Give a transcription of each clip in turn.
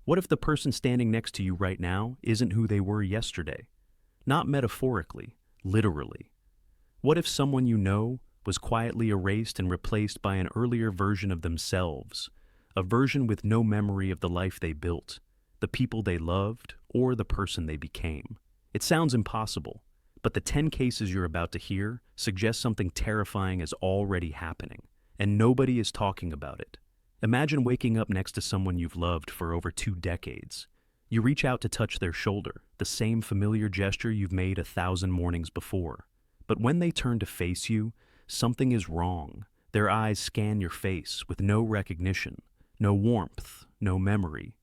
What if the person standing next to you right now isn't who they were yesterday? Not metaphorically, literally. What if someone you know was quietly erased and replaced by an earlier version of themselves, a version with no memory of the life they built, the people they loved, or the person they became? It sounds impossible, but the 10 cases you're about to hear suggest something terrifying is already happening, and nobody is talking about it. Imagine waking up next to someone you've loved for over 2 decades. You reach out to touch their shoulder, the same familiar gesture you've made 1,000 mornings before. But when they turn to face you, something is wrong. Their eyes scan your face with no recognition, no warmth, no memory.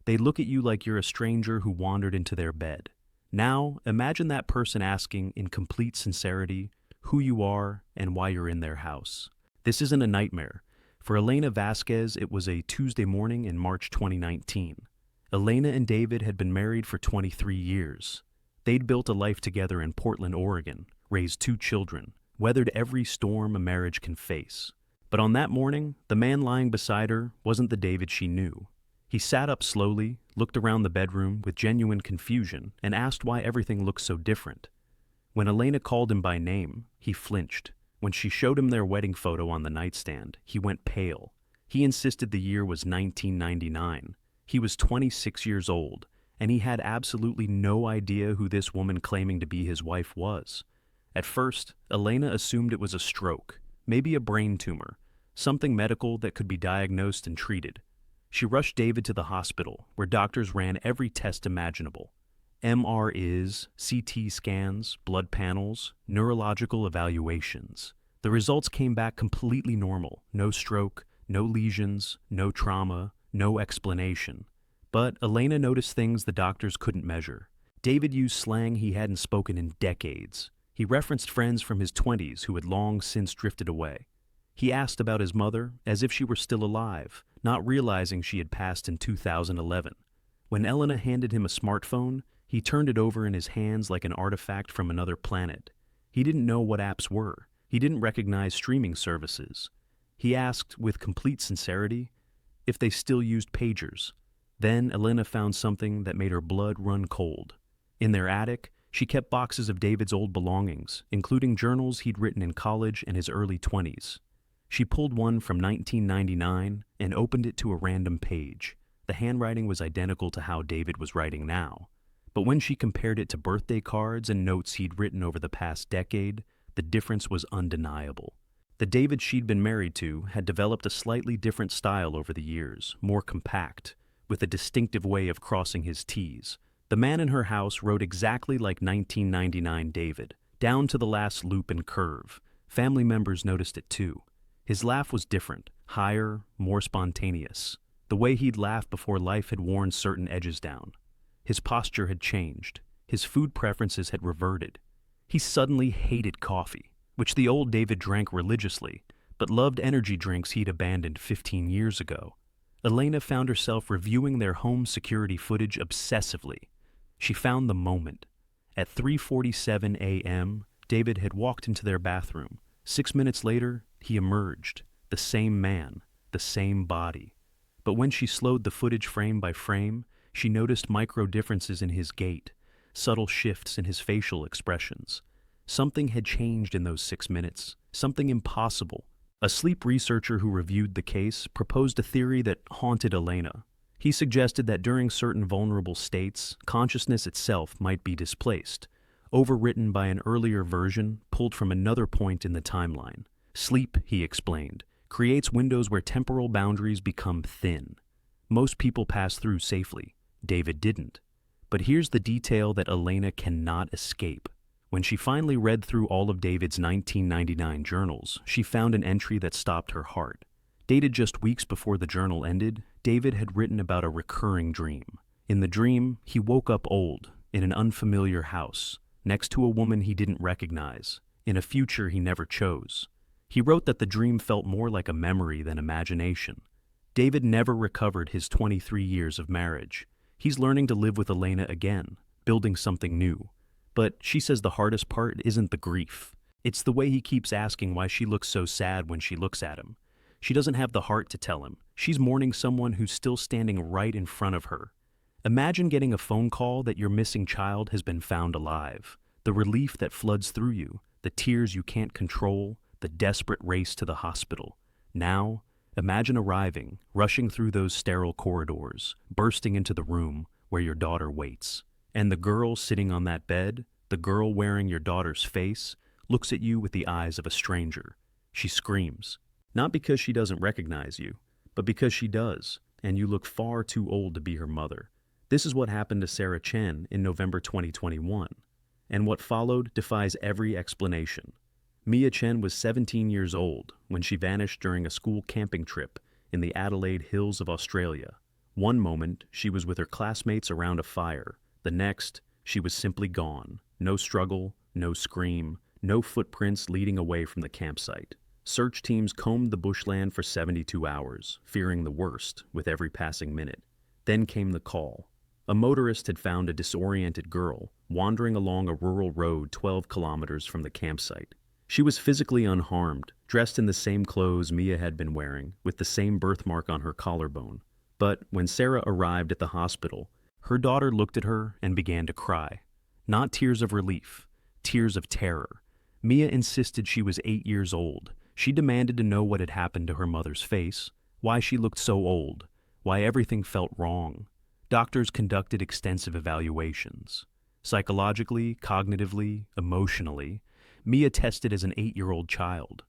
They look at you like you're a stranger who wandered into their bed. Now, imagine that person asking in complete sincerity who you are and why you're in their house. This isn't a nightmare. For Elena Vasquez, it was a Tuesday morning in March 2019. Elena and David had been married for 23 years. They'd built a life together in Portland, Oregon, raised 2 children, weathered every storm a marriage can face. But on that morning, the man lying beside her wasn't the David she knew. He sat up slowly, looked around the bedroom with genuine confusion, and asked why everything looked so different. When Elena called him by name, he flinched. When she showed him their wedding photo on the nightstand, he went pale. He insisted the year was 1999. He was 26 years old, and he had absolutely no idea who this woman claiming to be his wife was. At first, Elena assumed it was a stroke, maybe a brain tumor, something medical that could be diagnosed and treated. She rushed David to the hospital, where doctors ran every test imaginable. MRIs, CT scans, blood panels, neurological evaluations. The results came back completely normal. No stroke, no lesions, no trauma, no explanation. But Elena noticed things the doctors couldn't measure. David used slang he hadn't spoken in decades. He referenced friends from his 20s who had long since drifted away. He asked about his mother as if she were still alive, not realizing she had passed in 2011. When Elena handed him a smartphone, he turned it over in his hands like an artifact from another planet. He didn't know what apps were. He didn't recognize streaming services. He asked, with complete sincerity, if they still used pagers. Then Elena found something that made her blood run cold. In their attic, she kept boxes of David's old belongings, including journals he'd written in college and his early 20s. She pulled one from 1999 and opened it to a random page. The handwriting was identical to how David was writing now. But when she compared it to birthday cards and notes he'd written over the past decade, the difference was undeniable. The David she'd been married to had developed a slightly different style over the years, more compact, with a distinctive way of crossing his T's. The man in her house wrote exactly like 1999 David, down to the last loop and curve. Family members noticed it too. His laugh was different, higher, more spontaneous. The way he'd laughed before life had worn certain edges down. His posture had changed. His food preferences had reverted. He suddenly hated coffee, which the old David drank religiously, but loved energy drinks he'd abandoned 15 years ago. Elena found herself reviewing their home security footage obsessively. She found the moment. At 3:47 a.m., David had walked into their bathroom. 6 minutes later, he emerged, the same man, the same body. But when she slowed the footage frame by frame, she noticed micro differences in his gait, subtle shifts in his facial expressions. Something had changed in those 6 minutes, something impossible. A sleep researcher who reviewed the case proposed a theory that haunted Elena. He suggested that during certain vulnerable states, consciousness itself might be displaced, overwritten by an earlier version pulled from another point in the timeline. Sleep, he explained, creates windows where temporal boundaries become thin. Most people pass through safely. David didn't. But here's the detail that Elena cannot escape. When she finally read through all of David's 1999 journals, she found an entry that stopped her heart. Dated just weeks before the journal ended, David had written about a recurring dream. In the dream, he woke up old, in an unfamiliar house, next to a woman he didn't recognize, in a future he never chose. He wrote that the dream felt more like a memory than imagination. David never recovered his 23 years of marriage. He's learning to live with Elena again, building something new. But she says the hardest part isn't the grief. It's the way he keeps asking why she looks so sad when she looks at him. She doesn't have the heart to tell him. She's mourning someone who's still standing right in front of her. Imagine getting a phone call that your missing child has been found alive. The relief that floods through you, the tears you can't control, the desperate race to the hospital. Now, imagine arriving, rushing through those sterile corridors, bursting into the room where your daughter waits. And the girl sitting on that bed, the girl wearing your daughter's face, looks at you with the eyes of a stranger. She screams. Not because she doesn't recognize you, but because she does, and you look far too old to be her mother. This is what happened to Sarah Chen in November 2021, and what followed defies every explanation. Mia Chen was 17 years old when she vanished during a school camping trip in the Adelaide Hills of Australia. One moment, she was with her classmates around a fire. The next, she was simply gone. No struggle, no scream, no footprints leading away from the campsite. Search teams combed the bushland for 72 hours, fearing the worst with every passing minute. Then came the call. A motorist had found a disoriented girl wandering along a rural road 12 kilometers from the campsite. She was physically unharmed, dressed in the same clothes Mia had been wearing, with the same birthmark on her collarbone. But when Sarah arrived at the hospital, her daughter looked at her and began to cry. Not tears of relief, tears of terror. Mia insisted she was 8 years old. She demanded to know what had happened to her mother's face, why she looked so old, why everything felt wrong. Doctors conducted extensive evaluations. Psychologically, cognitively, emotionally, Mia tested as an 8-year-old child.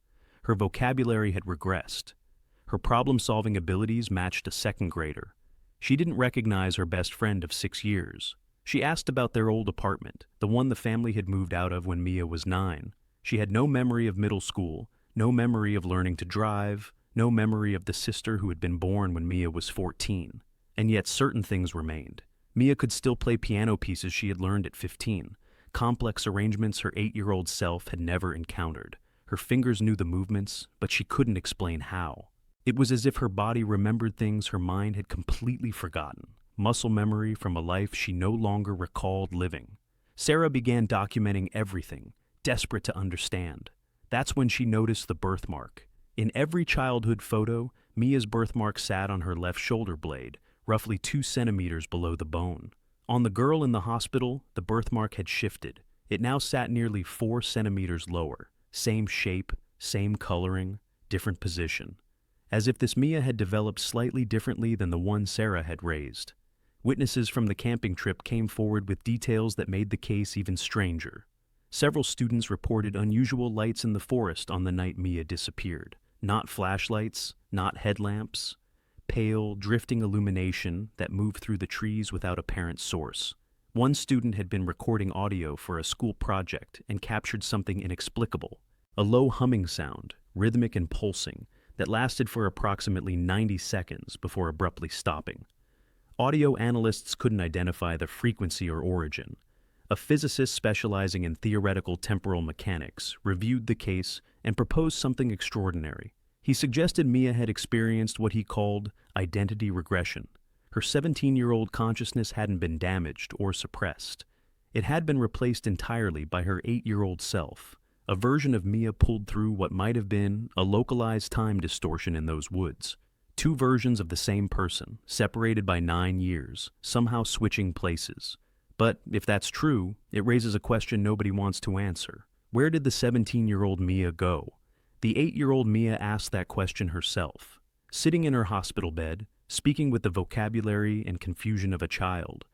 Her vocabulary had regressed. Her problem-solving abilities matched a second grader. She didn't recognize her best friend of 6 years. She asked about their old apartment, the one the family had moved out of when Mia was 9. She had no memory of middle school, no memory of learning to drive, no memory of the sister who had been born when Mia was 14. And yet certain things remained. Mia could still play piano pieces she had learned at 15, complex arrangements her 8-year-old self had never encountered. Her fingers knew the movements, but she couldn't explain how. It was as if her body remembered things her mind had completely forgotten, muscle memory from a life she no longer recalled living. Sarah began documenting everything, desperate to understand. That's when she noticed the birthmark. In every childhood photo, Mia's birthmark sat on her left shoulder blade, roughly 2 centimeters below the bone. On the girl in the hospital, the birthmark had shifted. It now sat nearly 4 centimeters lower. Same shape, same coloring, different position. As if this Mia had developed slightly differently than the one Sarah had raised. Witnesses from the camping trip came forward with details that made the case even stranger. Several students reported unusual lights in the forest on the night Mia disappeared. Not flashlights, not headlamps. Pale, drifting illumination that moved through the trees without apparent source. One student had been recording audio for a school project and captured something inexplicable. A low humming sound, rhythmic and pulsing, that lasted for approximately 90 seconds before abruptly stopping. Audio analysts couldn't identify the frequency or origin. A physicist specializing in theoretical temporal mechanics reviewed the case and proposed something extraordinary. He suggested Mia had experienced what he called identity regression. Her 17-year-old consciousness hadn't been damaged or suppressed. It had been replaced entirely by her 8-year-old self, a version of Mia pulled through what might have been a localized time distortion in those woods. 2 versions of the same person, separated by 9 years, somehow switching places. But if that's true, it raises a question nobody wants to answer. Where did the 17-year-old Mia go? The 8-year-old Mia asked that question herself. Sitting in her hospital bed, speaking with the vocabulary and confusion of a child,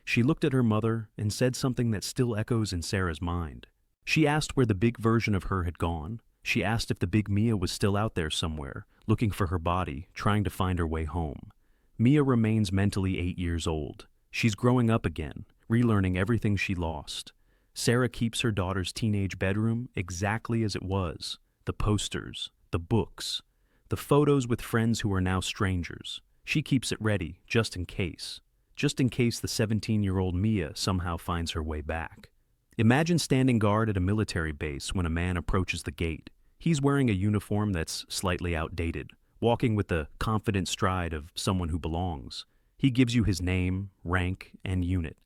she looked at her mother and said something that still echoes in Sarah's mind. She asked where the big version of her had gone. She asked if the big Mia was still out there somewhere, looking for her body, trying to find her way home. Mia remains mentally 8 years old. She's growing up again, relearning everything she lost. Sarah keeps her daughter's teenage bedroom exactly as it was. The posters, the books, the photos with friends who are now strangers. She keeps it ready, just in case the 17-year-old Mia somehow finds her way back. Imagine standing guard at a military base when a man approaches the gate. He's wearing a uniform that's slightly outdated, walking with the confident stride of someone who belongs. He gives you his name, rank, and unit.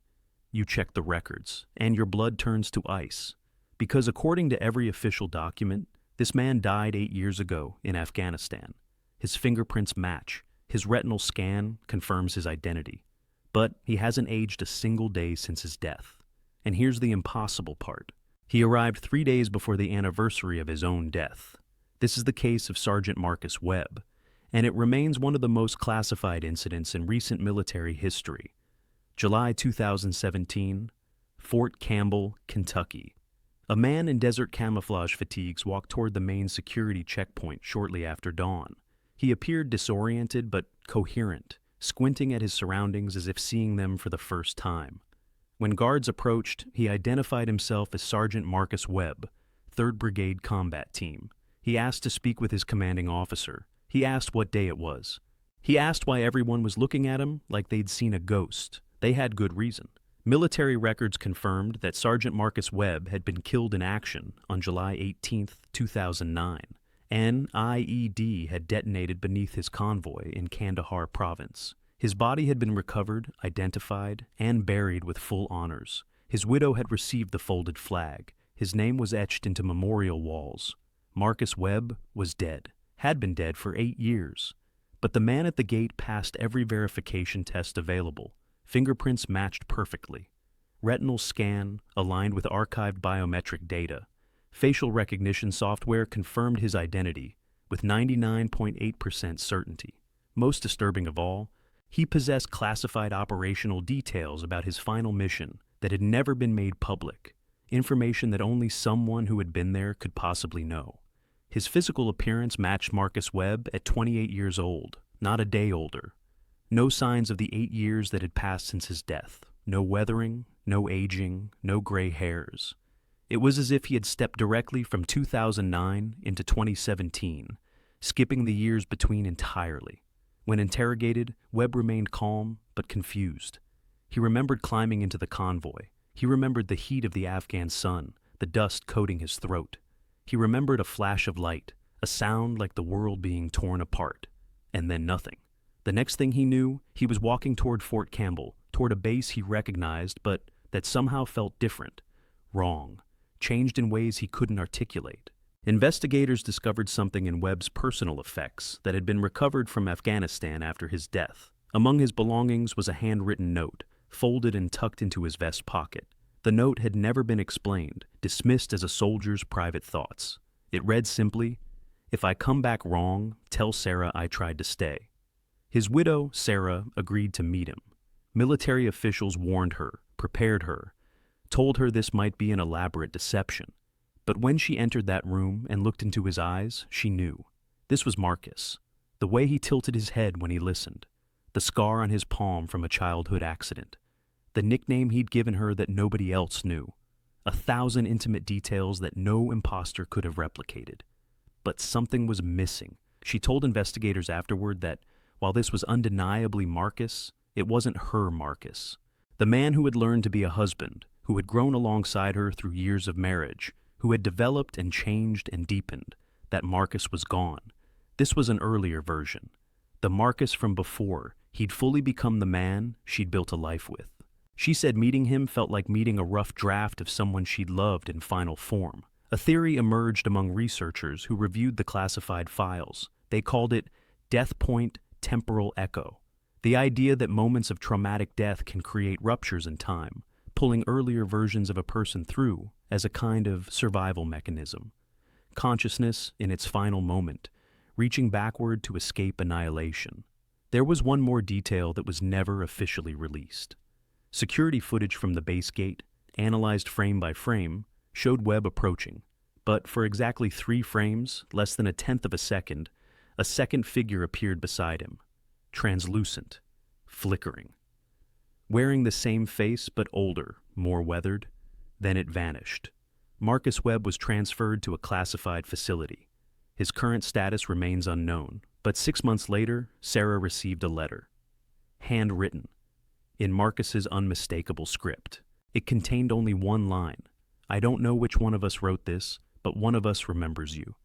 You check the records, and your blood turns to ice. Because according to every official document, this man died 8 years ago in Afghanistan. His fingerprints match. His retinal scan confirms his identity. But he hasn't aged a single day since his death. And here's the impossible part. He arrived 3 days before the anniversary of his own death. This is the case of Sergeant Marcus Webb, and it remains one of the most classified incidents in recent military history. July 2017, Fort Campbell, Kentucky. A man in desert camouflage fatigues walked toward the main security checkpoint shortly after dawn. He appeared disoriented but coherent, squinting at his surroundings as if seeing them for the first time. When guards approached, he identified himself as Sergeant Marcus Webb, 3rd Brigade Combat Team. He asked to speak with his commanding officer. He asked what day it was. He asked why everyone was looking at him like they'd seen a ghost. They had good reason. Military records confirmed that Sergeant Marcus Webb had been killed in action on July 18, 2009. An IED had detonated beneath his convoy in Kandahar province. His body had been recovered, identified, and buried with full honors. His widow had received the folded flag. His name was etched into memorial walls. Marcus Webb was dead, had been dead for 8 years. But the man at the gate passed every verification test available. Fingerprints matched perfectly. Retinal scan aligned with archived biometric data. Facial recognition software confirmed his identity with 99.8% certainty. Most disturbing of all, he possessed classified operational details about his final mission that had never been made public, information that only someone who had been there could possibly know. His physical appearance matched Marcus Webb at 28 years old, not a day older. No signs of the 8 years that had passed since his death. No weathering, no aging, no gray hairs. It was as if he had stepped directly from 2009 into 2017, skipping the years between entirely. When interrogated, Webb remained calm but confused. He remembered climbing into the convoy. He remembered the heat of the Afghan sun, the dust coating his throat. He remembered a flash of light, a sound like the world being torn apart, and then nothing. The next thing he knew, he was walking toward Fort Campbell, toward a base he recognized, but that somehow felt different, wrong, changed in ways he couldn't articulate. Investigators discovered something in Webb's personal effects that had been recovered from Afghanistan after his death. Among his belongings was a handwritten note, folded and tucked into his vest pocket. The note had never been explained, dismissed as a soldier's private thoughts. It read simply, "If I come back wrong, tell Sarah I tried to stay." His widow, Sarah, agreed to meet him. Military officials warned her, prepared her, told her this might be an elaborate deception. But when she entered that room and looked into his eyes, she knew. This was Marcus. The way he tilted his head when he listened. The scar on his palm from a childhood accident. The nickname he'd given her that nobody else knew. 1,000 intimate details that no imposter could have replicated. But something was missing. She told investigators afterward that, while this was undeniably Marcus, it wasn't her Marcus. The man who had learned to be a husband, who had grown alongside her through years of marriage, who had developed and changed and deepened, that Marcus was gone. This was an earlier version. The Marcus from before, he'd fully become the man she'd built a life with. She said meeting him felt like meeting a rough draft of someone she'd loved in final form. A theory emerged among researchers who reviewed the classified files. They called it death point temporal echo. The idea that moments of traumatic death can create ruptures in time, pulling earlier versions of a person through as a kind of survival mechanism. Consciousness in its final moment, reaching backward to escape annihilation. There was one more detail that was never officially released. Security footage from the base gate, analyzed frame by frame, showed Webb approaching. But for exactly 3 frames, less than 1/10 of a second figure appeared beside him. Translucent, flickering. Wearing the same face but older, more weathered. Then it vanished. Marcus Webb was transferred to a classified facility. His current status remains unknown, but 6 months later, Sarah received a letter. Handwritten, in Marcus's unmistakable script. It contained only one line. "I don't know which one of us wrote this, but one of us remembers you."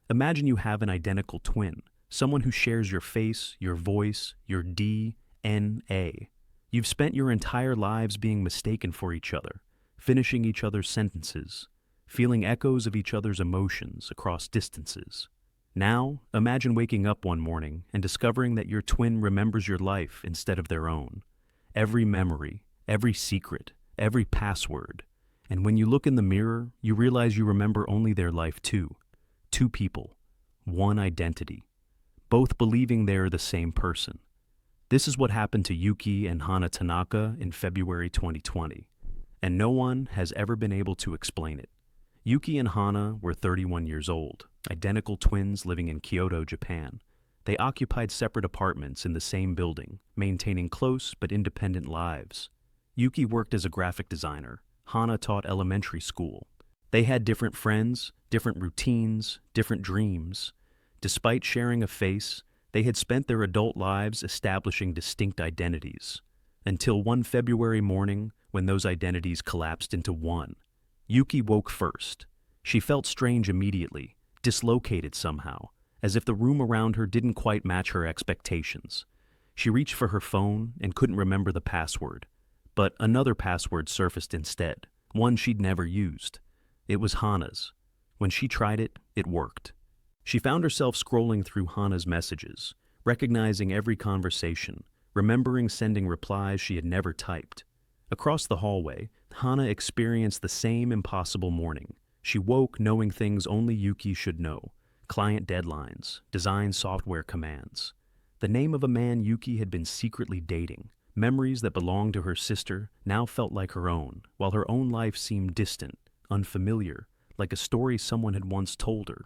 Imagine you have an identical twin, someone who shares your face, your voice, your DNA. You've spent your entire lives being mistaken for each other, finishing each other's sentences, feeling echoes of each other's emotions across distances. Now, imagine waking up one morning and discovering that your twin remembers your life instead of their own. Every memory, every secret, every password. And when you look in the mirror, you realize you remember only their life too. Two people, one identity, both believing they're the same person. This is what happened to Yuki and Hana Tanaka in February 2020, and no one has ever been able to explain it. Yuki and Hana were 31 years old, identical twins living in Kyoto, Japan. They occupied separate apartments in the same building, maintaining close but independent lives. Yuki worked as a graphic designer. Hana taught elementary school. They had different friends, different routines, different dreams. Despite sharing a face, they had spent their adult lives establishing distinct identities. Until one February morning, when those identities collapsed into one. Yuki woke first. She felt strange immediately, dislocated somehow, as if the room around her didn't quite match her expectations. She reached for her phone and couldn't remember the password. But another password surfaced instead, one she'd never used. It was Hana's. When she tried it, it worked. She found herself scrolling through Hana's messages, recognizing every conversation, remembering sending replies she had never typed. Across the hallway, Hana experienced the same impossible morning. She woke knowing things only Yuki should know: client deadlines, design software commands. The name of a man Yuki had been secretly dating. Memories that belonged to her sister now felt like her own, while her own life seemed distant, unfamiliar, like a story someone had once told her.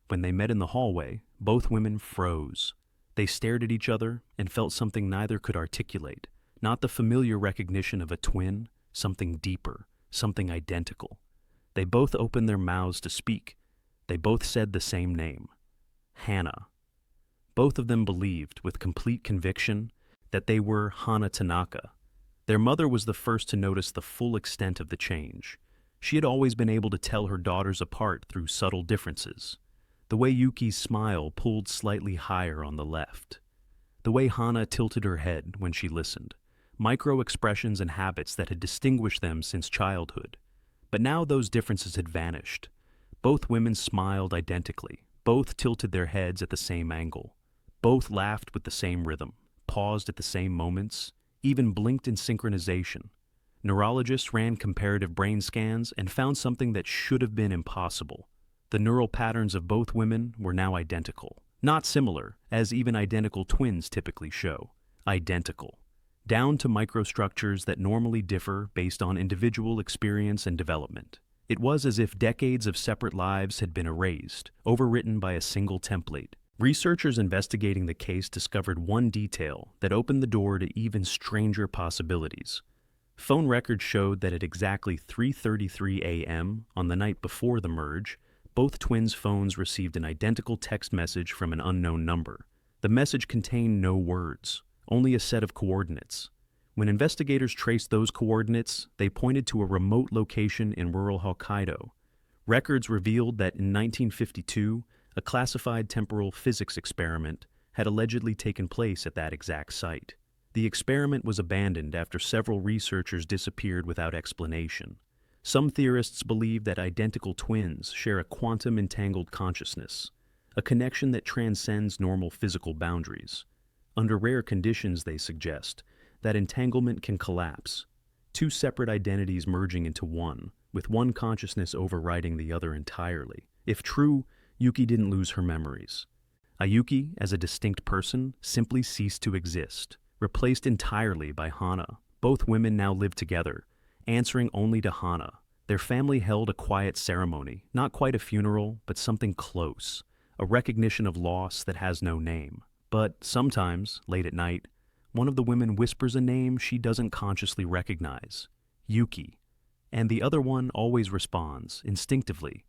When they met in the hallway, both women froze. They stared at each other and felt something neither could articulate. Not the familiar recognition of a twin, something deeper, something identical. They both opened their mouths to speak. They both said the same name: Hana. Both of them believed, with complete conviction, that they were Hana Tanaka. Their mother was the first to notice the full extent of the change. She had always been able to tell her daughters apart through subtle differences. The way Yuki's smile pulled slightly higher on the left. The way Hana tilted her head when she listened. Micro-expressions and habits that had distinguished them since childhood. But now those differences had vanished. Both women smiled identically. Both tilted their heads at the same angle. Both laughed with the same rhythm, paused at the same moments, even blinked in synchronization. Neurologists ran comparative brain scans and found something that should have been impossible. The neural patterns of both women were now identical. Not similar, as even identical twins typically show. Identical. Down to microstructures that normally differ based on individual experience and development. It was as if decades of separate lives had been erased, overwritten by a single template. Researchers investigating the case discovered one detail that opened the door to even stranger possibilities. Phone records showed that at exactly 3:33 a.m. on the night before the merge, both twins' phones received an identical text message from an unknown number. The message contained no words, only a set of coordinates. When investigators traced those coordinates, they pointed to a remote location in rural Hokkaido. Records revealed that in 1952, a classified temporal physics experiment had allegedly taken place at that exact site. The experiment was abandoned after several researchers disappeared without explanation. Some theorists believe that identical twins share a quantum-entangled consciousness, a connection that transcends normal physical boundaries. Under rare conditions, they suggest, that entanglement can collapse, two separate identities merging into one, with one consciousness overriding the other entirely. If true, Yuki didn't lose her memories. Yuki, as a distinct person, simply ceased to exist, replaced entirely by Hana. Both women now live together, answering only to Hana. Their family held a quiet ceremony, not quite a funeral, but something close, a recognition of loss that has no name. But sometimes, late at night, one of the women whispers a name she doesn't consciously recognize, Yuki, and the other one always responds, instinctively,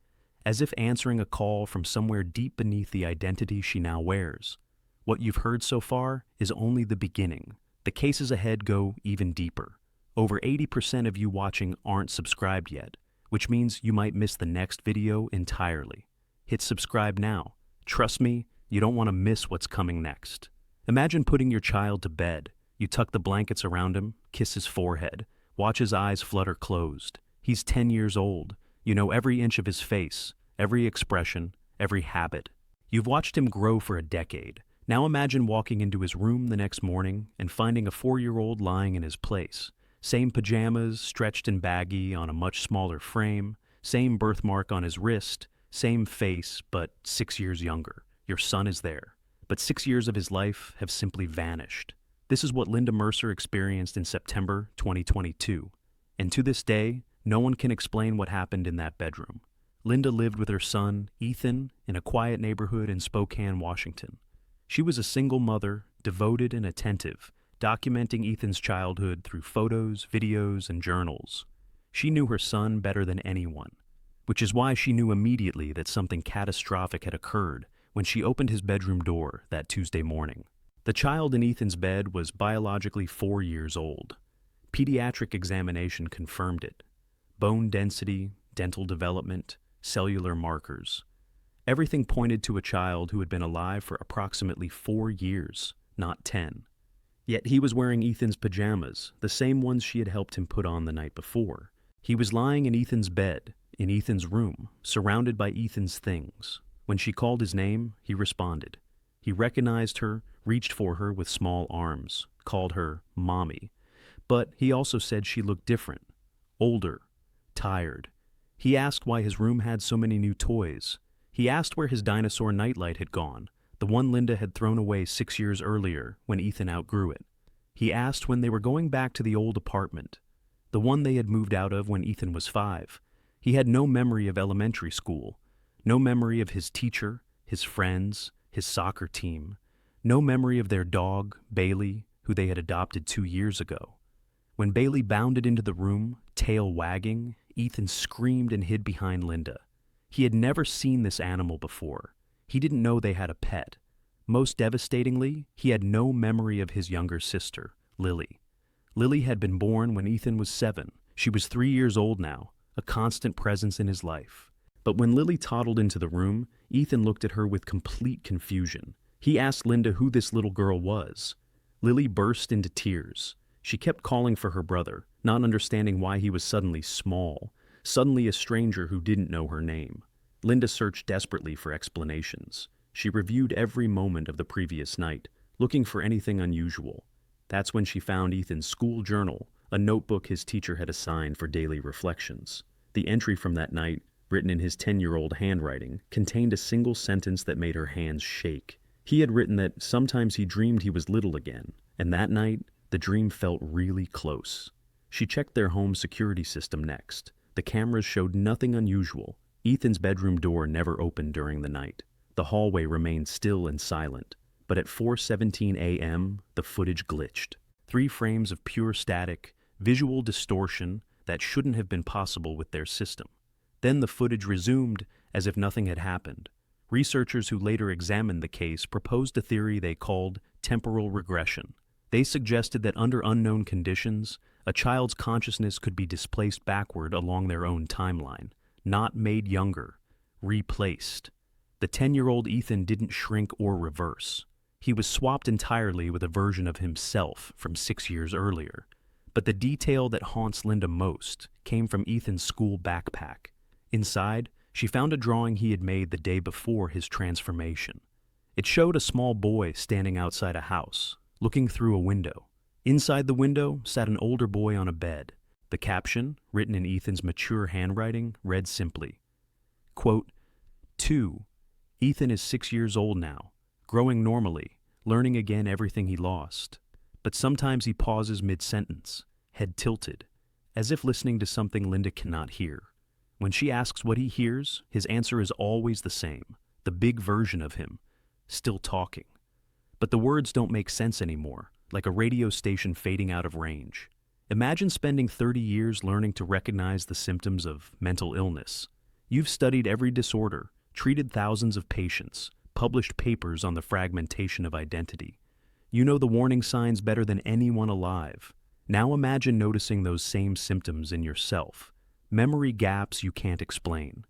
as if answering a call from somewhere deep beneath the identity she now wears. What you've heard so far is only the beginning. The cases ahead go even deeper. Over 80% of you watching aren't subscribed yet, which means you might miss the next video entirely. Hit subscribe now. Trust me, you don't want to miss what's coming next. Imagine putting your child to bed. You tuck the blankets around him, kiss his forehead, watch his eyes flutter closed. He's 10 years old. You know every inch of his face, every expression, every habit. You've watched him grow for a decade. Now imagine walking into his room the next morning and finding a 4-year-old lying in his place. Same pajamas, stretched and baggy on a much smaller frame, same birthmark on his wrist, same face, but 6 years younger. Your son is there, but 6 years of his life have simply vanished. This is what Linda Mercer experienced in September 2022. And to this day, no one can explain what happened in that bedroom. Linda lived with her son, Ethan, in a quiet neighborhood in Spokane, Washington. She was a single mother, devoted and attentive, documenting Ethan's childhood through photos, videos, and journals. She knew her son better than anyone, which is why she knew immediately that something catastrophic had occurred when she opened his bedroom door that Tuesday morning. The child in Ethan's bed was biologically 4 years old. Pediatric examination confirmed it. Bone density, dental development, cellular markers. Everything pointed to a child who had been alive for approximately 4 years, not 10. Yet he was wearing Ethan's pajamas, the same ones she had helped him put on the night before. He was lying in Ethan's bed, in Ethan's room, surrounded by Ethan's things. When she called his name, he responded. He recognized her, reached for her with small arms, called her Mommy. But he also said she looked different, older, tired. He asked why his room had so many new toys. He asked where his dinosaur nightlight had gone, the one Linda had thrown away 6 years earlier when Ethan outgrew it. He asked when they were going back to the old apartment, the one they had moved out of when Ethan was 5. He had no memory of elementary school, no memory of his teacher, his friends, his soccer team, no memory of their dog, Bailey, who they had adopted 2 years ago. When Bailey bounded into the room, tail wagging, Ethan screamed and hid behind Linda. He had never seen this animal before. He didn't know they had a pet. Most devastatingly, he had no memory of his younger sister, Lily. Lily had been born when Ethan was 7. She was 3 years old now, a constant presence in his life. But when Lily toddled into the room, Ethan looked at her with complete confusion. He asked Linda who this little girl was. Lily burst into tears. She kept calling for her brother, not understanding why he was suddenly small, suddenly a stranger who didn't know her name. Linda searched desperately for explanations. She reviewed every moment of the previous night, looking for anything unusual. That's when she found Ethan's school journal, a notebook his teacher had assigned for daily reflections. The entry from that night, written in his 10-year-old handwriting, contained a single sentence that made her hands shake. He had written that sometimes he dreamed he was little again, and that night, the dream felt really close. She checked their home security system next. The cameras showed nothing unusual. Ethan's bedroom door never opened during the night. The hallway remained still and silent. But at 4:17 a.m., the footage glitched. 3 frames of pure static, visual distortion that shouldn't have been possible with their system. Then the footage resumed as if nothing had happened. Researchers who later examined the case proposed a theory they called temporal regression. They suggested that under unknown conditions, a child's consciousness could be displaced backward along their own timeline, not made younger, replaced. The 10-year-old Ethan didn't shrink or reverse. He was swapped entirely with a version of himself from 6 years earlier. But the detail that haunts Linda most came from Ethan's school backpack. Inside, she found a drawing he had made the day before his transformation. It showed a small boy standing outside a house, looking through a window. Inside the window sat an older boy on a bed. The caption, written in Ethan's mature handwriting, read simply, quote, 2. Ethan is 6 years old now, growing normally, learning again everything he lost. But sometimes he pauses mid-sentence, head tilted, as if listening to something Linda cannot hear. When she asks what he hears, his answer is always the same, the big version of him, still talking. But the words don't make sense anymore, like a radio station fading out of range. Imagine spending 30 years learning to recognize the symptoms of mental illness. You've studied every disorder, treated thousands of patients, published papers on the fragmentation of identity. You know the warning signs better than anyone alive. Now imagine noticing those same symptoms in yourself. Memory gaps you can't explain.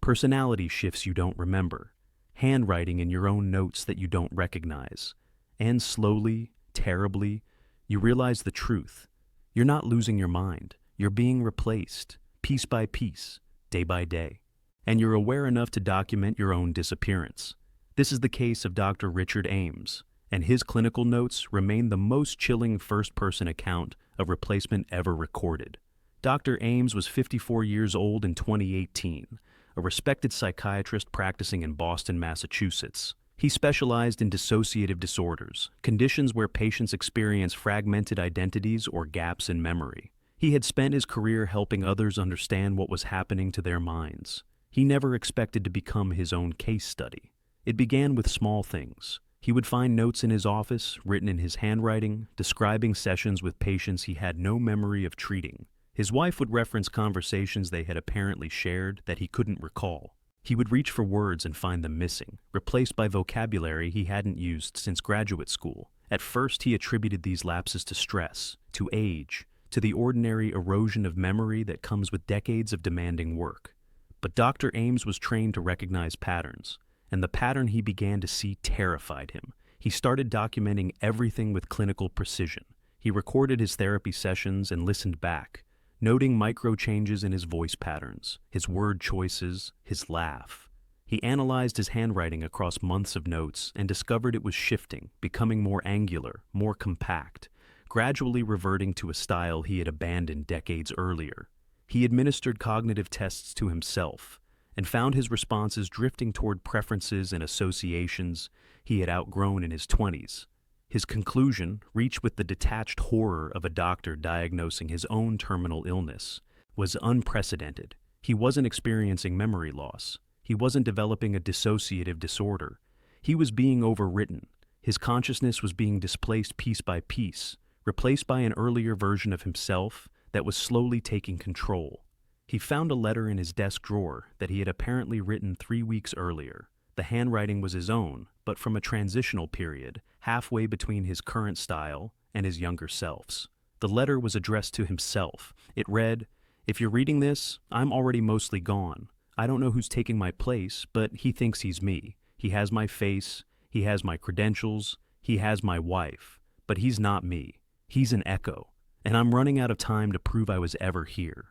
Personality shifts you don't remember. Handwriting in your own notes that you don't recognize. And slowly, terribly, you realize the truth. You're not losing your mind. You're being replaced, piece by piece, day by day. And you're aware enough to document your own disappearance. This is the case of Dr. Richard Ames, and his clinical notes remain the most chilling first-person account of replacement ever recorded. Dr. Ames was 54 years old in 2018, a respected psychiatrist practicing in Boston, Massachusetts. He specialized in dissociative disorders, conditions where patients experience fragmented identities or gaps in memory. He had spent his career helping others understand what was happening to their minds. He never expected to become his own case study. It began with small things. He would find notes in his office, written in his handwriting, describing sessions with patients he had no memory of treating. His wife would reference conversations they had apparently shared that he couldn't recall. He would reach for words and find them missing, replaced by vocabulary he hadn't used since graduate school. At first, he attributed these lapses to stress, to age, to the ordinary erosion of memory that comes with decades of demanding work. But Dr. Ames was trained to recognize patterns, and the pattern he began to see terrified him. He started documenting everything with clinical precision. He recorded his therapy sessions and listened back, noting micro changes in his voice patterns, his word choices, his laugh. He analyzed his handwriting across months of notes and discovered it was shifting, becoming more angular, more compact, gradually reverting to a style he had abandoned decades earlier. He administered cognitive tests to himself and found his responses drifting toward preferences and associations he had outgrown in his 20s. His conclusion, reached with the detached horror of a doctor diagnosing his own terminal illness, was unprecedented. He wasn't experiencing memory loss. He wasn't developing a dissociative disorder. He was being overwritten. His consciousness was being displaced piece by piece, replaced by an earlier version of himself that was slowly taking control. He found a letter in his desk drawer that he had apparently written 3 weeks earlier. The handwriting was his own, but from a transitional period, halfway between his current style and his younger selves. The letter was addressed to himself. It read, "If you're reading this, I'm already mostly gone. I don't know who's taking my place, but he thinks he's me. He has my face, he has my credentials, he has my wife, but he's not me. He's an echo, and I'm running out of time to prove I was ever here."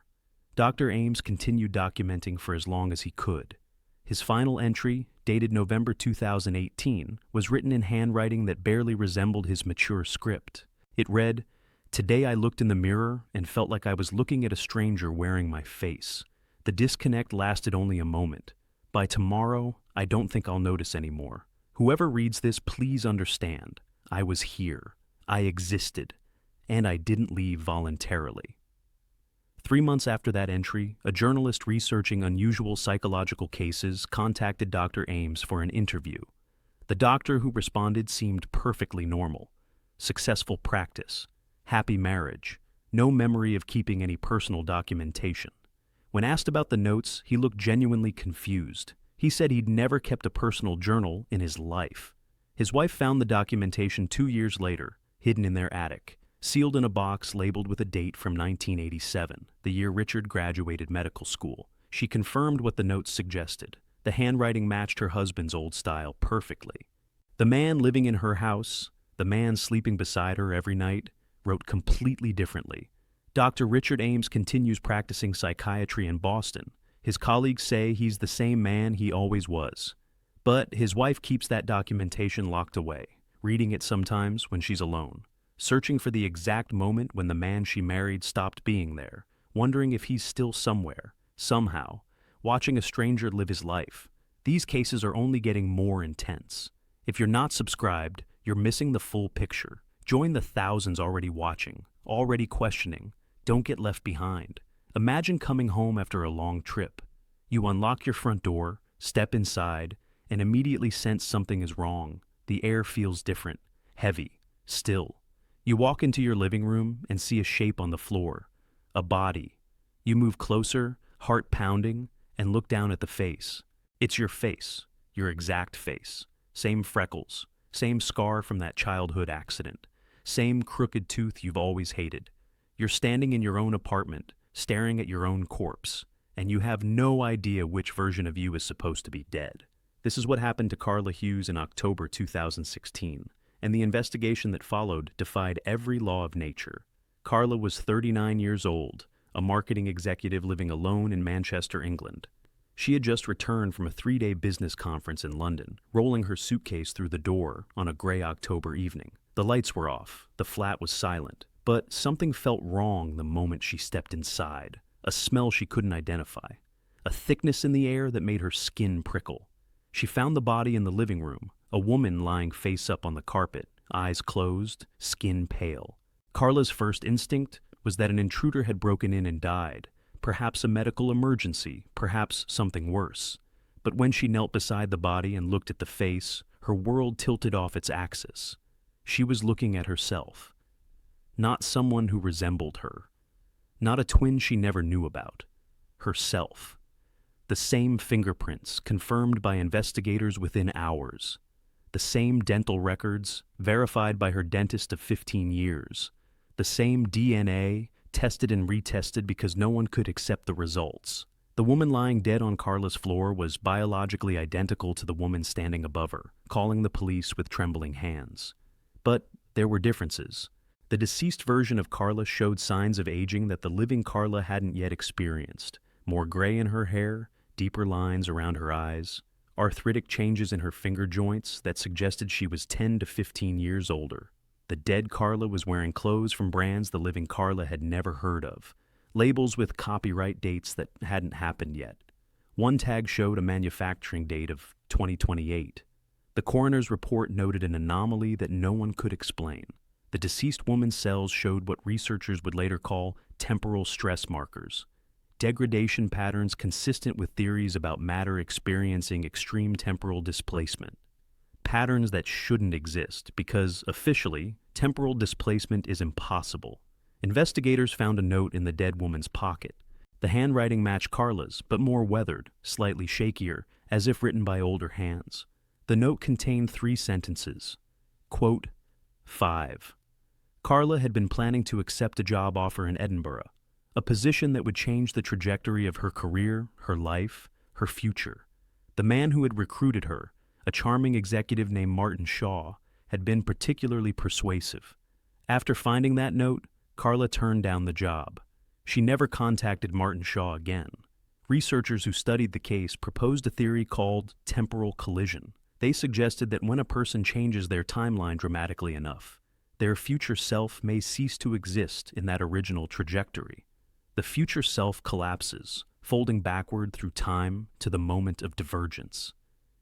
Dr. Ames continued documenting for as long as he could. His final entry, dated November 2018, was written in handwriting that barely resembled his mature script. It read, "Today I looked in the mirror and felt like I was looking at a stranger wearing my face. The disconnect lasted only a moment. By tomorrow, I don't think I'll notice anymore. Whoever reads this, please understand. I was here. I existed. And I didn't leave voluntarily." 3 months after that entry, a journalist researching unusual psychological cases contacted Dr. Ames for an interview. The doctor who responded seemed perfectly normal. Successful practice, happy marriage, no memory of keeping any personal documentation. When asked about the notes, he looked genuinely confused. He said he'd never kept a personal journal in his life. His wife found the documentation 2 years later, hidden in their attic, sealed in a box labeled with a date from 1987, the year Richard graduated medical school. She confirmed what the notes suggested. The handwriting matched her husband's old style perfectly. The man living in her house, the man sleeping beside her every night, wrote completely differently. Dr. Richard Ames continues practicing psychiatry in Boston. His colleagues say he's the same man he always was. But his wife keeps that documentation locked away, reading it sometimes when she's alone, searching for the exact moment when the man she married stopped being there, wondering if he's still somewhere, somehow, watching a stranger live his life. These cases are only getting more intense. If you're not subscribed, you're missing the full picture. Join the thousands already watching, already questioning. Don't get left behind. Imagine coming home after a long trip. You unlock your front door, step inside, and immediately sense something is wrong. The air feels different, heavy, still. You walk into your living room and see a shape on the floor, a body. You move closer, heart pounding, and look down at the face. It's your face, your exact face. Same freckles, same scar from that childhood accident, same crooked tooth you've always hated. You're standing in your own apartment, staring at your own corpse, and you have no idea which version of you is supposed to be dead. This is what happened to Carla Hughes in October 2016. And the investigation that followed defied every law of nature. Carla was 39 years old, a marketing executive living alone in Manchester, England. She had just returned from a 3-day business conference in London, rolling her suitcase through the door on a gray October evening. The lights were off, the flat was silent, but something felt wrong the moment she stepped inside, a smell she couldn't identify, a thickness in the air that made her skin prickle. She found the body in the living room, a woman lying face up on the carpet, eyes closed, skin pale. Carla's first instinct was that an intruder had broken in and died, perhaps a medical emergency, perhaps something worse. But when she knelt beside the body and looked at the face, her world tilted off its axis. She was looking at herself. Not someone who resembled her. Not a twin she never knew about. Herself. The same fingerprints, confirmed by investigators within hours. The same dental records, verified by her dentist of 15 years. The same DNA, tested and retested because no one could accept the results. The woman lying dead on Carla's floor was biologically identical to the woman standing above her, calling the police with trembling hands. But there were differences. The deceased version of Carla showed signs of aging that the living Carla hadn't yet experienced. More gray in her hair, deeper lines around her eyes, arthritic changes in her finger joints that suggested she was 10 to 15 years older. The dead Carla was wearing clothes from brands the living Carla had never heard of, labels with copyright dates that hadn't happened yet. One tag showed a manufacturing date of 2028. The coroner's report noted an anomaly that no one could explain. The deceased woman's cells showed what researchers would later call temporal stress markers, degradation patterns consistent with theories about matter experiencing extreme temporal displacement. Patterns that shouldn't exist because, officially, temporal displacement is impossible. Investigators found a note in the dead woman's pocket. The handwriting matched Carla's, but more weathered, slightly shakier, as if written by older hands. The note contained 3 sentences. Quote, 5. Carla had been planning to accept a job offer in Edinburgh, a position that would change the trajectory of her career, her life, her future. The man who had recruited her, a charming executive named Martin Shaw, had been particularly persuasive. After finding that note, Carla turned down the job. She never contacted Martin Shaw again. Researchers who studied the case proposed a theory called temporal collision. They suggested that when a person changes their timeline dramatically enough, their future self may cease to exist in that original trajectory. The future self collapses, folding backward through time to the moment of divergence.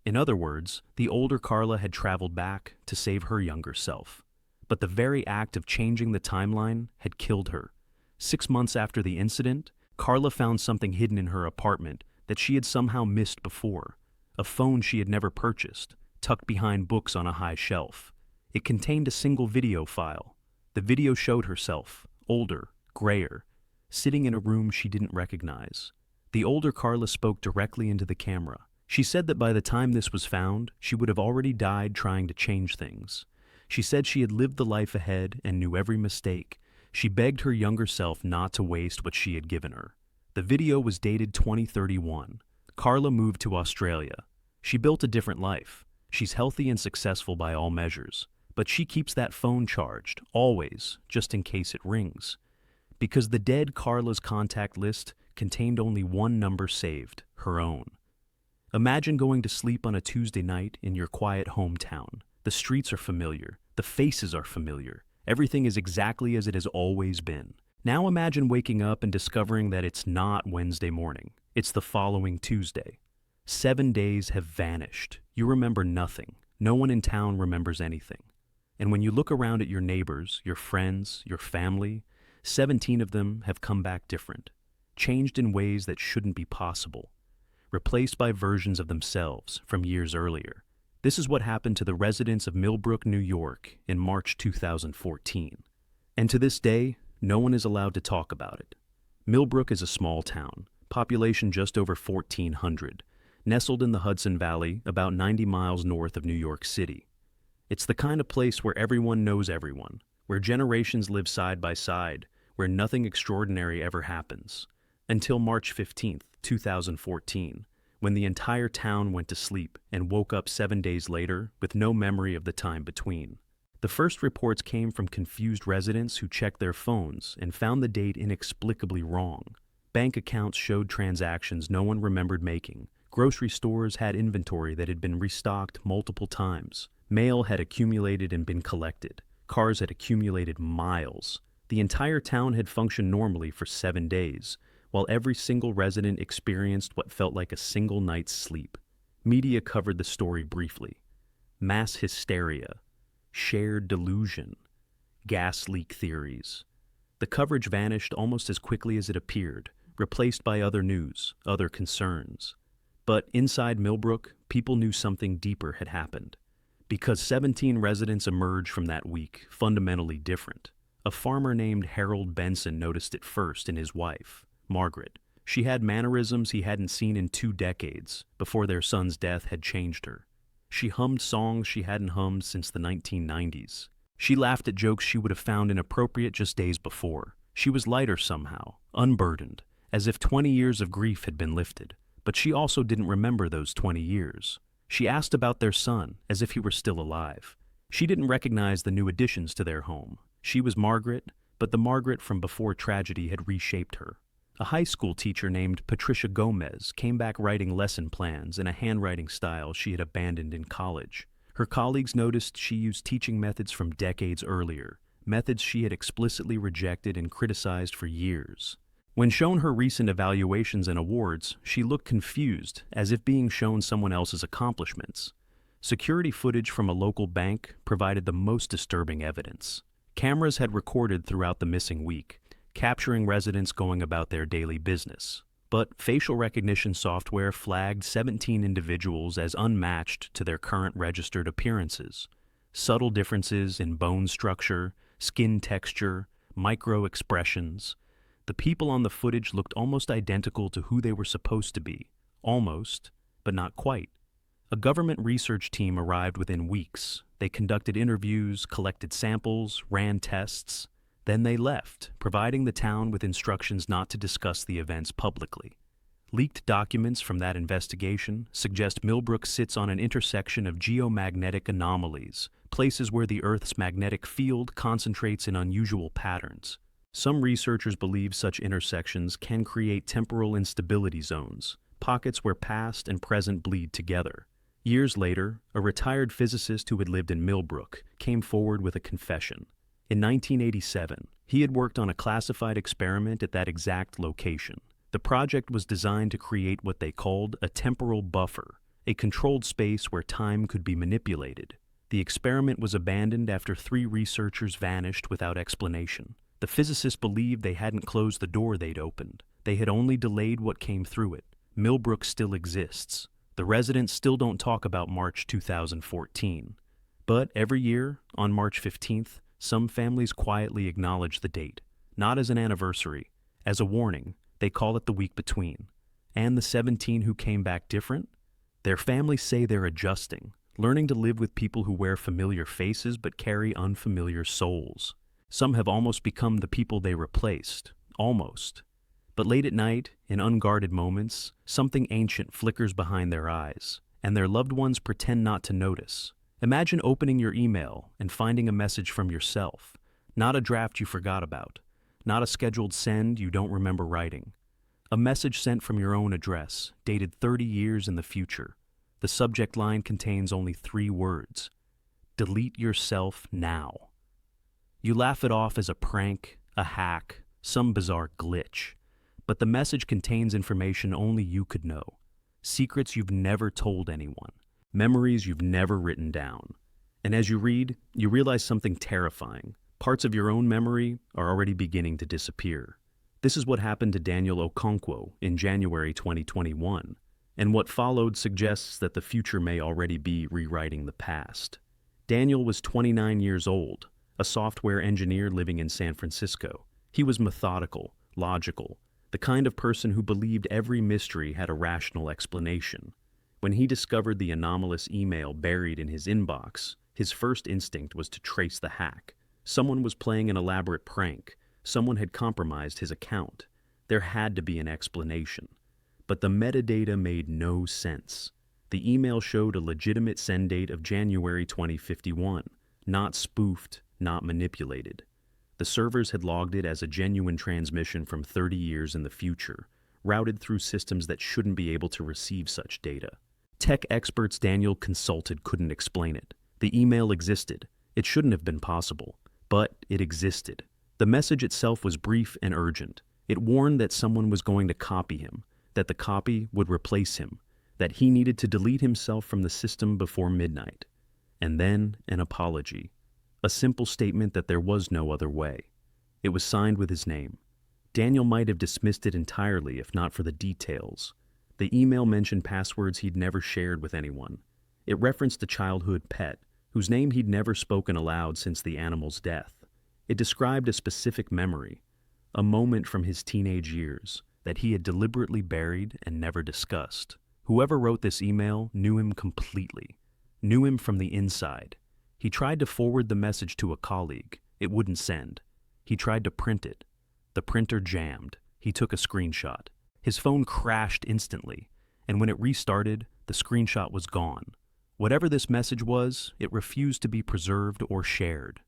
In other words, the older Carla had traveled back to save her younger self. But the very act of changing the timeline had killed her. 6 months after the incident, Carla found something hidden in her apartment that she had somehow missed before. A phone she had never purchased, tucked behind books on a high shelf. It contained a single video file. The video showed herself, older, grayer, sitting in a room she didn't recognize. The older Carla spoke directly into the camera. She said that by the time this was found, she would have already died trying to change things. She said she had lived the life ahead and knew every mistake. She begged her younger self not to waste what she had given her. The video was dated 2031. Carla moved to Australia. She built a different life. She's healthy and successful by all measures. But she keeps that phone charged, always, just in case it rings. Because the dead Carla's contact list contained only one number saved, her own. Imagine going to sleep on a Tuesday night in your quiet hometown. The streets are familiar. The faces are familiar. Everything is exactly as it has always been. Now imagine waking up and discovering that it's not Wednesday morning. It's the following Tuesday. 7 days have vanished. You remember nothing. No one in town remembers anything. And when you look around at your neighbors, your friends, your family, 17 of them have come back different, changed in ways that shouldn't be possible, replaced by versions of themselves from years earlier. This is what happened to the residents of Millbrook, New York in March 2014. And to this day, no one is allowed to talk about it. Millbrook is a small town, population just over 1,400, nestled in the Hudson Valley about 90 miles north of New York City. It's the kind of place where everyone knows everyone, where generations live side by side, where nothing extraordinary ever happens. Until March 15th, 2014, when the entire town went to sleep and woke up 7 days later with no memory of the time between. The first reports came from confused residents who checked their phones and found the date inexplicably wrong. Bank accounts showed transactions no one remembered making. Grocery stores had inventory that had been restocked multiple times. Mail had accumulated and been collected. Cars had accumulated miles. The entire town had functioned normally for 7 days, while every single resident experienced what felt like a single night's sleep. Media covered the story briefly. Mass hysteria, shared delusion, gas leak theories. The coverage vanished almost as quickly as it appeared, replaced by other news, other concerns. But inside Millbrook, people knew something deeper had happened. Because 17 residents emerged from that week fundamentally different. A farmer named Harold Benson noticed it first in his wife, Margaret. She had mannerisms he hadn't seen in 2 decades, before their son's death had changed her. She hummed songs she hadn't hummed since the 1990s. She laughed at jokes she would have found inappropriate just days before. She was lighter somehow, unburdened, as if 20 years of grief had been lifted. But she also didn't remember those 20 years. She asked about their son, as if he were still alive. She didn't recognize the new additions to their home. She was Margaret, but the Margaret from before tragedy had reshaped her. A high school teacher named Patricia Gomez came back writing lesson plans in a handwriting style she had abandoned in college. Her colleagues noticed she used teaching methods from decades earlier, methods she had explicitly rejected and criticized for years. When shown her recent evaluations and awards, she looked confused, as if being shown someone else's accomplishments. Security footage from a local bank provided the most disturbing evidence. Cameras had recorded throughout the missing week, capturing residents going about their daily business. But facial recognition software flagged 17 individuals as unmatched to their current registered appearances. Subtle differences in bone structure, skin texture, micro-expressions. The people on the footage looked almost identical to who they were supposed to be. Almost, but not quite. A government research team arrived within weeks. They conducted interviews, collected samples, ran tests. Then they left, providing the town with instructions not to discuss the events publicly. Leaked documents from that investigation suggest Millbrook sits on an intersection of geomagnetic anomalies, places where the Earth's magnetic field concentrates in unusual patterns. Some researchers believe such intersections can create temporal instability zones, pockets where past and present bleed together. Years later, a retired physicist who had lived in Millbrook came forward with a confession. In 1987, he had worked on a classified experiment at that exact location. The project was designed to create what they called a temporal buffer, a controlled space where time could be manipulated. The experiment was abandoned after 3 researchers vanished without explanation. The physicists believed they hadn't closed the door they'd opened. They had only delayed what came through it. Millbrook still exists. The residents still don't talk about March 2014. But every year, on March 15th, some families quietly acknowledge the date. Not as an anniversary, as a warning. They call it the week between. And the 17 who came back different? Their families say they're adjusting, learning to live with people who wear familiar faces but carry unfamiliar souls. Some have almost become the people they replaced. Almost. But late at night, in unguarded moments, something ancient flickers behind their eyes, and their loved ones pretend not to notice. Imagine opening your email and finding a message from yourself, not a draft you forgot about, not a scheduled send you don't remember writing. A message sent from your own address, dated 30 years in the future. The subject line contains only 3 words. Delete yourself now. You laugh it off as a prank, a hack, some bizarre glitch. But the message contains information only you could know. Secrets you've never told anyone. Memories you've never written down. And as you read, you realize something terrifying. Parts of your own memory are already beginning to disappear. This is what happened to Daniel Okonkwo in January 2021, and what followed suggests that the future may already be rewriting the past. Daniel was 29 years old, a software engineer living in San Francisco. He was methodical, logical, the kind of person who believed every mystery had a rational explanation. When he discovered the anomalous email buried in his inbox, his first instinct was to trace the hack. Someone was playing an elaborate prank. Someone had compromised his account. There had to be an explanation. But the metadata made no sense. The email showed a legitimate send date of January 2051, not spoofed, not manipulated. The servers had logged it as a genuine transmission from 30 years in the future, routed through systems that shouldn't be able to receive such data. Tech experts Daniel consulted couldn't explain it. The email existed. It shouldn't have been possible, but it existed. The message itself was brief and urgent. It warned that someone was going to copy him, that the copy would replace him, that he needed to delete himself from the system before midnight. And then an apology. A simple statement that there was no other way. It was signed with his name. Daniel might have dismissed it entirely if not for the details. The email mentioned passwords he'd never shared with anyone. It referenced a childhood pet, whose name he'd never spoken aloud since the animal's death. It described a specific memory, a moment from his teenage years, that he had deliberately buried and never discussed. Whoever wrote this email knew him completely, knew him from the inside. He tried to forward the message to a colleague. It wouldn't send. He tried to print it. The printer jammed. He took a screenshot. His phone crashed instantly, and when it restarted, the screenshot was gone. Whatever this message was, it refused to be preserved or shared.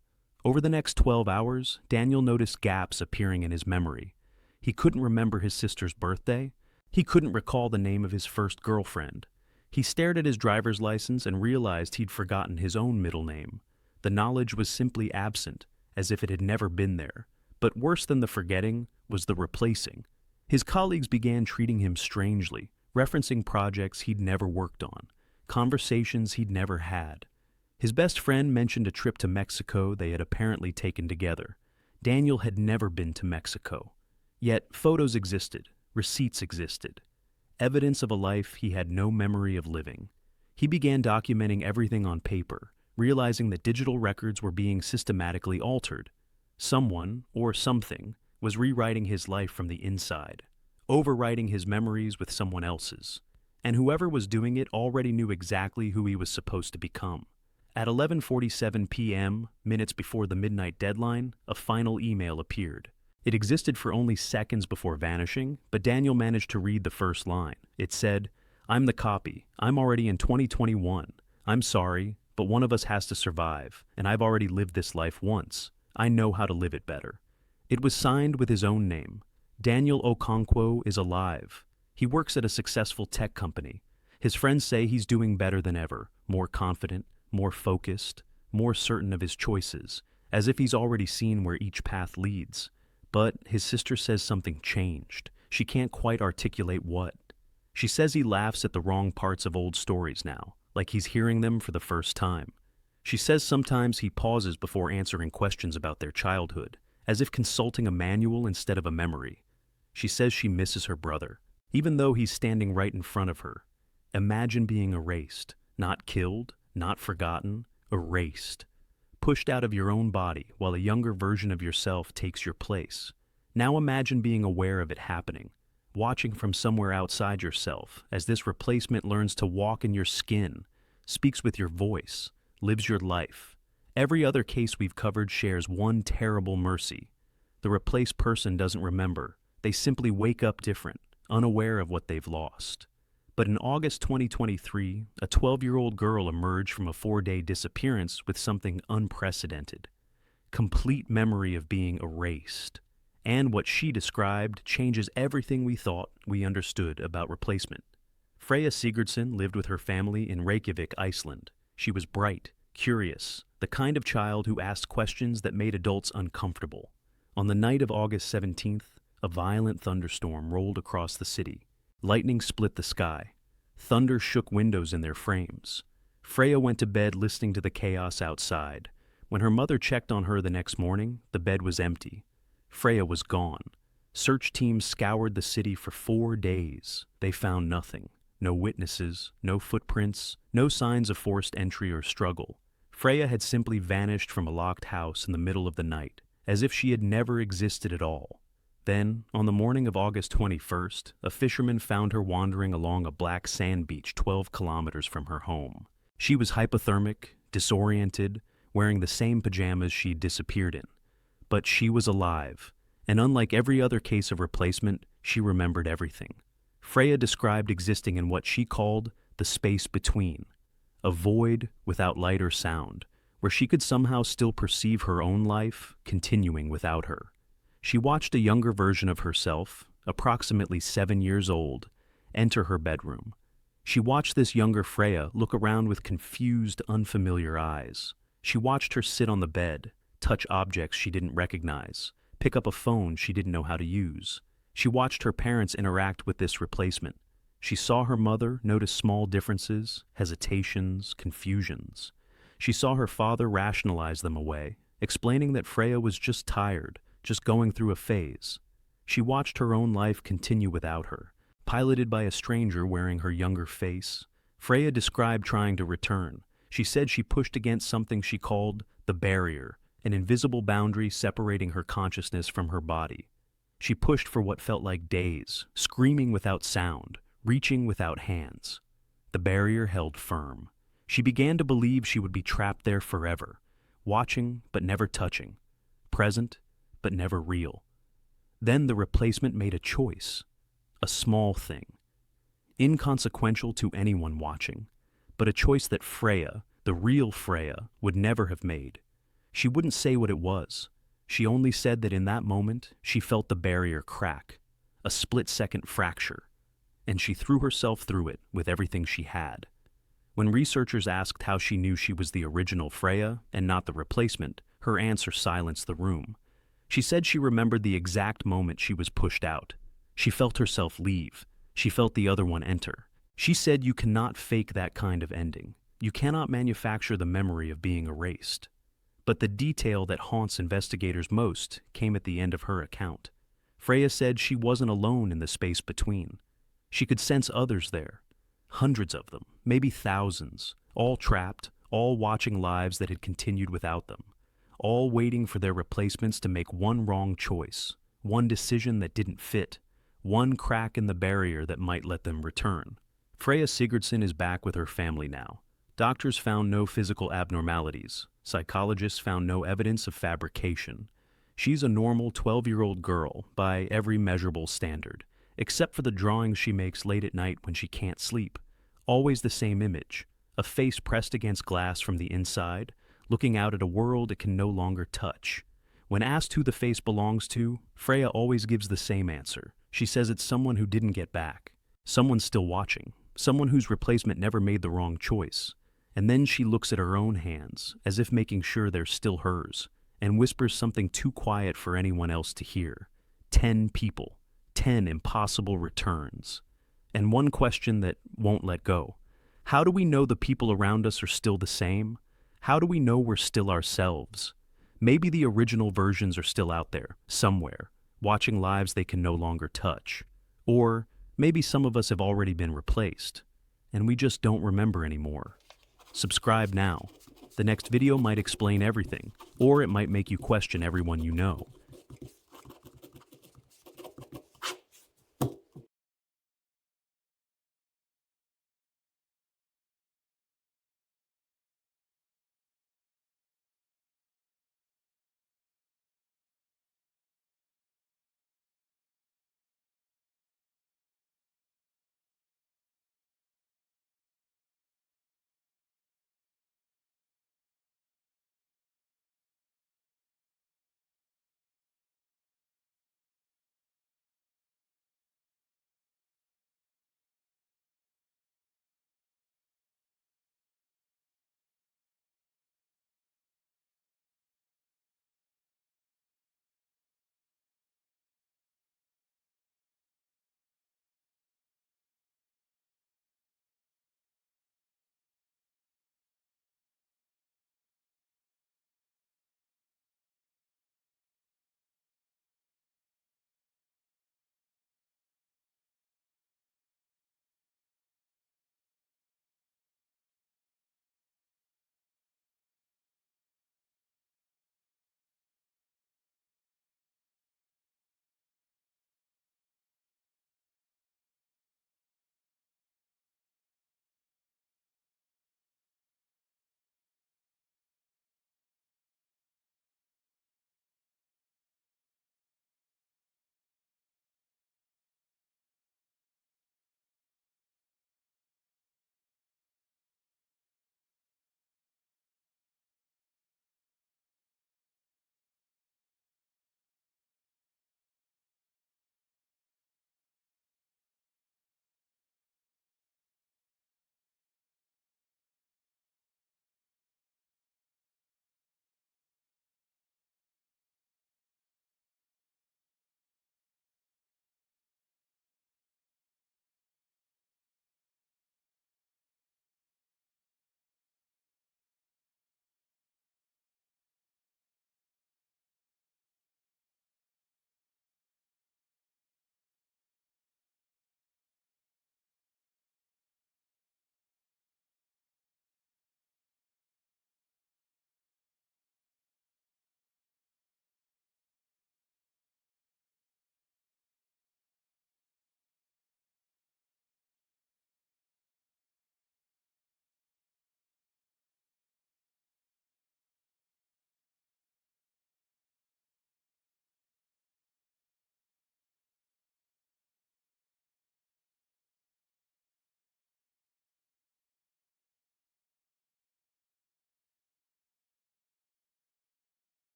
Over the next 12 hours, Daniel noticed gaps appearing in his memory. He couldn't remember his sister's birthday. He couldn't recall the name of his first girlfriend. He stared at his driver's license and realized he'd forgotten his own middle name. The knowledge was simply absent, as if it had never been there. But worse than the forgetting was the replacing. His colleagues began treating him strangely, referencing projects he'd never worked on, conversations he'd never had. His best friend mentioned a trip to Mexico they had apparently taken together. Daniel had never been to Mexico. Yet photos existed, receipts existed, evidence of a life he had no memory of living. He began documenting everything on paper, realizing that digital records were being systematically altered. Someone, or something, was rewriting his life from the inside, overwriting his memories with someone else's. And whoever was doing it already knew exactly who he was supposed to become. At 11:47 p.m., minutes before the midnight deadline, a final email appeared. It existed for only seconds before vanishing, but Daniel managed to read the first line. It said, "I'm the copy. I'm already in 2021. I'm sorry, but one of us has to survive, and I've already lived this life once. I know how to live it better." It was signed with his own name. Daniel Okonkwo is alive. He works at a successful tech company. His friends say he's doing better than ever, more confident, more focused, more certain of his choices, as if he's already seen where each path leads. But his sister says something changed. She can't quite articulate what. She says he laughs at the wrong parts of old stories now, like he's hearing them for the first time. She says sometimes he pauses before answering questions about their childhood, as if consulting a manual instead of a memory. She says she misses her brother, even though he's standing right in front of her. Imagine being erased, not killed, not forgotten, erased. Pushed out of your own body while a younger version of yourself takes your place. Now imagine being aware of it happening, watching from somewhere outside yourself as this replacement learns to walk in your skin, speaks with your voice, lives your life. Every other case we've covered shares one terrible mercy. The replaced person doesn't remember. They simply wake up different, unaware of what they've lost. But in August 2023, a 12-year-old girl emerged from a 4-day disappearance with something unprecedented. Complete memory of being erased. And what she described changes everything we thought we understood about replacement. Freya Sigurdsson lived with her family in Reykjavik, Iceland. She was bright, curious, the kind of child who asked questions that made adults uncomfortable. On the night of August 17th, a violent thunderstorm rolled across the city. Lightning split the sky. Thunder shook windows in their frames. Freya went to bed listening to the chaos outside. When her mother checked on her the next morning, the bed was empty. Freya was gone. Search teams scoured the city for 4 days. They found nothing. No witnesses, no footprints, no signs of forced entry or struggle. Freya had simply vanished from a locked house in the middle of the night, as if she had never existed at all. Then, on the morning of August 21st, a fisherman found her wandering along a black sand beach 12 kilometers from her home. She was hypothermic, disoriented, wearing the same pajamas she'd disappeared in. But she was alive, and unlike every other case of replacement, she remembered everything. Freya described existing in what she called the space between, a void without light or sound, where she could somehow still perceive her own life continuing without her. She watched a younger version of herself, approximately 7 years old, enter her bedroom. She watched this younger Freya look around with confused, unfamiliar eyes. She watched her sit on the bed, touch objects she didn't recognize, pick up a phone she didn't know how to use. She watched her parents interact with this replacement. She saw her mother notice small differences, hesitations, confusions. She saw her father rationalize them away, explaining that Freya was just tired, just going through a phase. She watched her own life continue without her, piloted by a stranger wearing her younger face. Freya described trying to return. She said she pushed against something she called the barrier, an invisible boundary separating her consciousness from her body. She pushed for what felt like days, screaming without sound, reaching without hands. The barrier held firm. She began to believe she would be trapped there forever, watching but never touching, present but never real. Then the replacement made a choice, a small thing, inconsequential to anyone watching, but a choice that Freya, the real Freya, would never have made. She wouldn't say what it was. She only said that in that moment she felt the barrier crack, a split-second fracture, and she threw herself through it with everything she had. When researchers asked how she knew she was the original Freya and not the replacement, her answer silenced the room. She said she remembered the exact moment she was pushed out. She felt herself leave. She felt the other one enter. She said you cannot fake that kind of ending. You cannot manufacture the memory of being erased. But the detail that haunts investigators most came at the end of her account. Freya said she wasn't alone in the space between. She could sense others there. Hundreds of them, maybe thousands, all trapped, all watching lives that had continued without them, all waiting for their replacements to make one wrong choice, one decision that didn't fit, one crack in the barrier that might let them return. Freya Sigurdsson is back with her family now. Doctors found no physical abnormalities. Psychologists found no evidence of fabrication. She's a normal 12-year-old girl by every measurable standard, except for the drawings she makes late at night when she can't sleep. Always the same image, a face pressed against glass from the inside, looking out at a world it can no longer touch. When asked who the face belongs to, Freya always gives the same answer. She says it's someone who didn't get back, someone still watching, someone whose replacement never made the wrong choice. And then she looks at her own hands, as if making sure they're still hers, and whispers something too quiet for anyone else to hear. 10 people, 10 impossible returns. And one question that won't let go. How do we know the people around us are still the same? How do we know we're still ourselves? Maybe the original versions are still out there, somewhere, watching lives they can no longer touch. Or maybe some of us have already been replaced, and we just don't remember anymore. Subscribe now. The next video might explain everything, or it might make you question everyone you know.